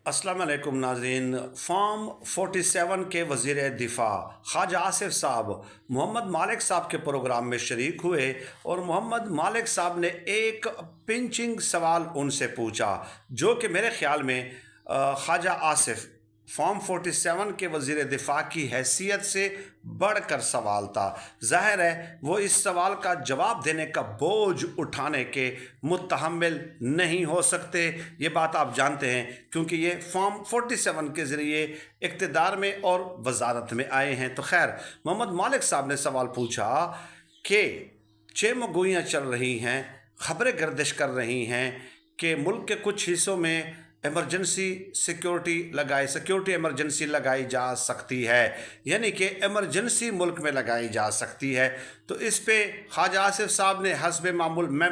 अस्सलाम वालेकुम नाज़रीन। फॉर्म 47 के वज़ीर दिफ़ा ख्वाजा आसिफ साहब मोहम्मद मालिक साहब के प्रोग्राम में शरीक हुए और मोहम्मद मालिक साहब ने एक पिंचिंग सवाल उनसे पूछा जो कि मेरे ख़्याल में ख्वाजा आसिफ फॉर्म 47 के वज़ीर दिफ़ा की हैसियत से बढ़कर सवाल था। ज़ाहिर है वो इस सवाल का जवाब देने का बोझ उठाने के मुतहम्मिल नहीं हो सकते। ये बात आप जानते हैं क्योंकि ये फॉर्म 47 के ज़रिए इक़्तिदार में और वज़ारत में आए हैं। तो खैर, मोहम्मद मालिक साहब ने सवाल पूछा कि चेमगोइयाँ चल रही हैं, ख़बरें गर्दिश कर रही हैं कि मुल्क के कुछ हिस्सों में सिक्योरिटी एमरजेंसी लगाई जा सकती है, यानी कि एमरजेंसी मुल्क में लगाई जा सकती है। तो इस पे ख्वाजा आसिफ साहब ने हस्बे मामूल मैं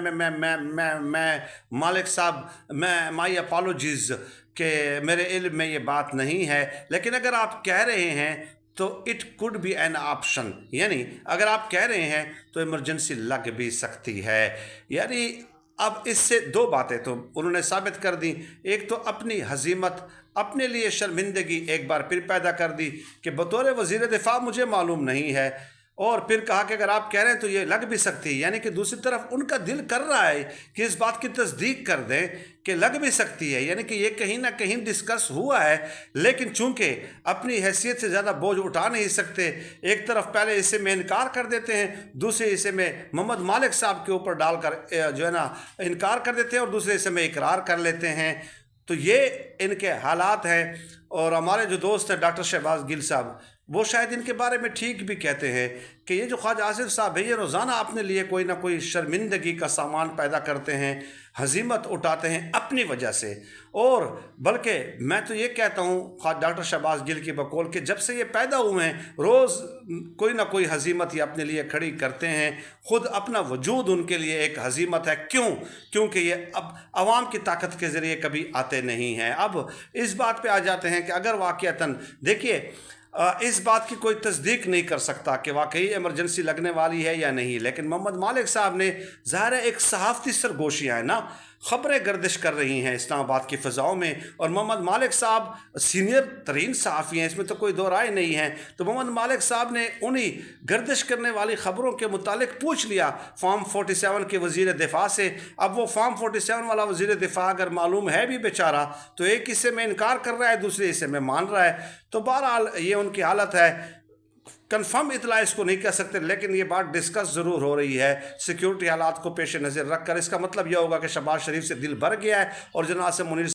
मालिक साहब मैं माई अपोलॉजीज़ के मेरे इल्म में ये बात नहीं है, लेकिन अगर आप कह रहे हैं तो it could be an option, यानी अगर आप कह रहे हैं तो इमरजेंसी लग भी सकती है। यानी अब इससे दो बातें तो उन्होंने साबित कर दी। एक तो अपनी हजीमत, अपने लिए शर्मिंदगी एक बार फिर पैदा कर दी कि बतौर वज़ीर दिफ़ा मुझे मालूम नहीं है, और फिर कहा कि अगर आप कह रहे हैं तो ये लग भी सकती है, यानी कि दूसरी तरफ उनका दिल कर रहा है कि इस बात की तस्दीक कर दें कि लग भी सकती है, यानी कि ये कहीं ना कहीं डिस्कस हुआ है, लेकिन चूंकि अपनी हैसियत से ज़्यादा बोझ उठा नहीं सकते, एक तरफ पहले हिस्से में इनकार कर देते हैं, दूसरे हिस्से में मोहम्मद मालिक साहब के ऊपर डालकर जो है ना इनकार कर देते हैं और दूसरे हिस्से में इकरार कर लेते हैं। तो ये इनके हालात हैं। और हमारे जो दोस्त हैं डॉक्टर शहबाज गिल साहब, वो शायद इनके बारे में ठीक भी कहते हैं कि ये जो ख्वाजा आसिफ साहब है ये रोज़ाना अपने लिए कोई ना कोई शर्मिंदगी का सामान पैदा करते हैं, हजीमत उठाते हैं अपनी वजह से। और बल्कि मैं तो ये कहता हूँ डॉक्टर शहबाज गिल की बकौल कि जब से ये पैदा हुए हैं रोज़ कोई ना कोई हजीमत ये अपने लिए खड़ी करते हैं। ख़ुद अपना वजूद उनके लिए एक हजीमत है। क्योंकि ये अब आवाम की ताकत के ज़रिए कभी आते नहीं हैं। अब इस बात पे आ जाते हैं कि अगर वाक़यतन देखिए इस बात की कोई तस्दीक नहीं कर सकता कि वाकई इमरजेंसी लगने वाली है या नहीं, लेकिन मोहम्मद मालिक साहब ने ज़ाहिर है एक सहाफ़ती सरगोशियाँ हैं ना, ख़बरें गर्दिश कर रही हैं इस्लामाबाद की फ़ज़ाओं में, और मोहम्मद मालिक साहब सीनियर तरीन सहाफ़ी हैं, इसमें तो कोई दो राय नहीं है। तो मोहम्मद मालिक साहब ने उन्हीं गर्दिश करने वाली ख़बरों के मुतालिक पूछ लिया फॉर्म 47 के वज़ीर दिफ़ा से। अब वो फॉर्म 47 वाला वज़ीर दिफ़ा अगर मालूम है भी बेचारा, तो एक हिस्से में इनकार कर रहा है, दूसरे हिस्से में मान रहा है। तो बहरहाल ये उनकी हालत है। कन्फर्म इतला इसको नहीं कह सकते, लेकिन ये बात डिस्कस ज़रूर हो रही है सिक्योरिटी हालात को पेश नज़र रख कर। इसका मतलब यह होगा कि शहबाज शरीफ से दिल भर गया है और जनाब से मुनीर